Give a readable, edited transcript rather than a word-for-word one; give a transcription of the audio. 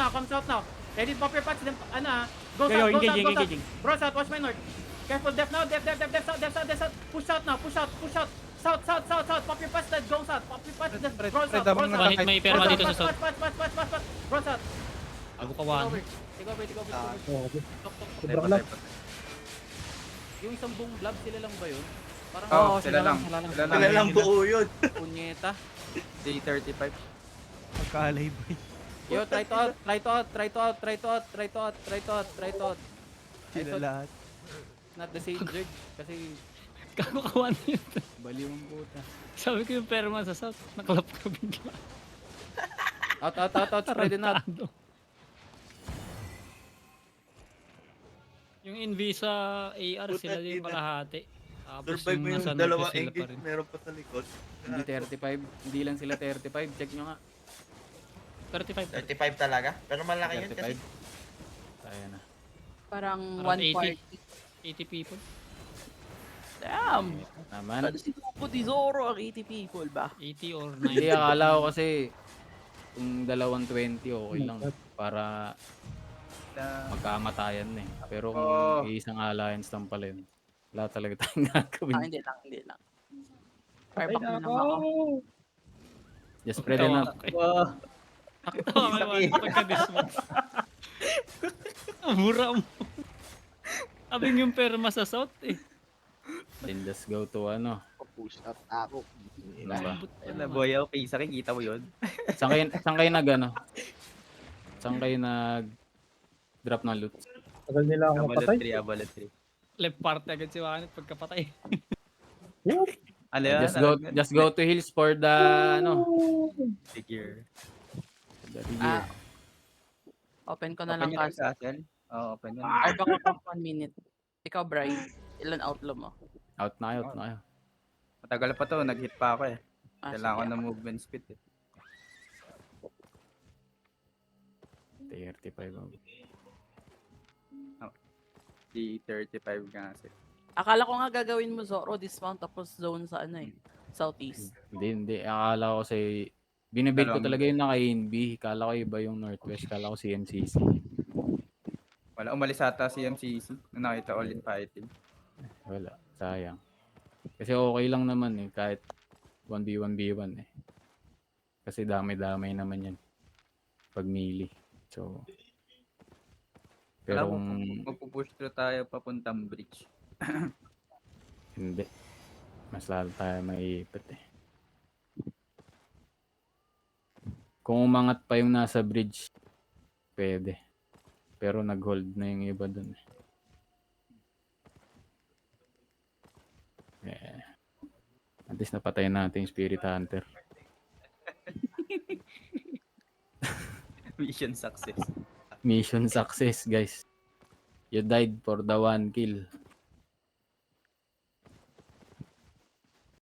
Come south now. Ready, pop your patch, then, go Yo, south, go south, engaging, go south. engaging. Bro, south, watch my north. Careful, depth now, depth south. Push out now, push out. South, pop your patch, then go south. Pop your patch, then Fred, roll Fred, south, abang roll na south. sakay. May perma dito sa south. Patch. Roll south. Ako kawan. Take over. Oo, Tok. sobrang lang. Yung isang buong blob, sila lang ba yun? Parang, Oo, sila lang. Wala lang buo yun. punyeta. Day 35. Magkalay boy. Yo, try to out. Sila lahat. Not the same jerk, kasi Kako kawan yun. baliw ang puta. Sabi ko yung perma sa south. Nakalap ka bigla. Out, spread it out. Tarantado. Yung NV sa AR, Puta, sila din ina. kalahati. Tapos Survive mo yung nasa dalawang north sila pa engage, rin. meron pa sa likod. Hindi 35, hindi lang sila 35, check nyo nga. 35. 35 talaga? Pero malaki yun kasi. 35. Kaya na. Parang Around 1 80. party. 80 people. Damn! Naman. Ano si Tupo di Zoro ang 80 people ba? 80 or 90. Hindi, akala ko kasi kung 220 okay lang para magkamatayan na eh. Pero kung Oo. isang alliance lang pala yun, wala talaga tayong gagawin. Hindi lang. Fireback na lang ako. Just spread it out. Wow. Tawa ka naman pagka-dismount. Ang mura mo. Abing yung perma sa south eh. Then just go to Push up ako. ano ba? Na boy, okay. Sa akin, kita mo yun. Saan kayo nag drop ng loot? Tagal nila ako mapatay. Abalat 3. Left part agad si Wanit pagkapatay. Ano yan? Just go to hills for the Figure. the rear. Open ko na Open lang yun kasi. sa atin? Oo, open yun. Fireback ako 1 minute. Ikaw, Brian. Ilan outlaw mo? Out na kayo. Matagal pa to, nag-hit pa ako eh. Kailangan ko sige. ng movement speed eh. 35 ako. Di 35 ka kasi. Akala ko nga gagawin mo Zoro dismount tapos zone sa southeast. Hindi. Akala ko kasi binibid ko Dalawang- talaga yung naka-NB. Kala ko iba yung Northwest. Kala ko CMCC. Wala, umalis ata si MCC. Nung nakita all in fighting. Wala. Sayang. Kasi okay lang naman eh. Kahit 1v1v1 eh. Kasi dami-damay naman yan. Pag melee. So, pero Alam mo, kung magpupush through tayo papuntang bridge. hindi, mas lalo tayo maiipit eh. Kung umangat pa yung nasa bridge, pwede. Pero nag-hold na yung iba dun eh. At least napatay natin yung Spirit Hunter. Mission success. Mission success, guys. You died for the 1 kill.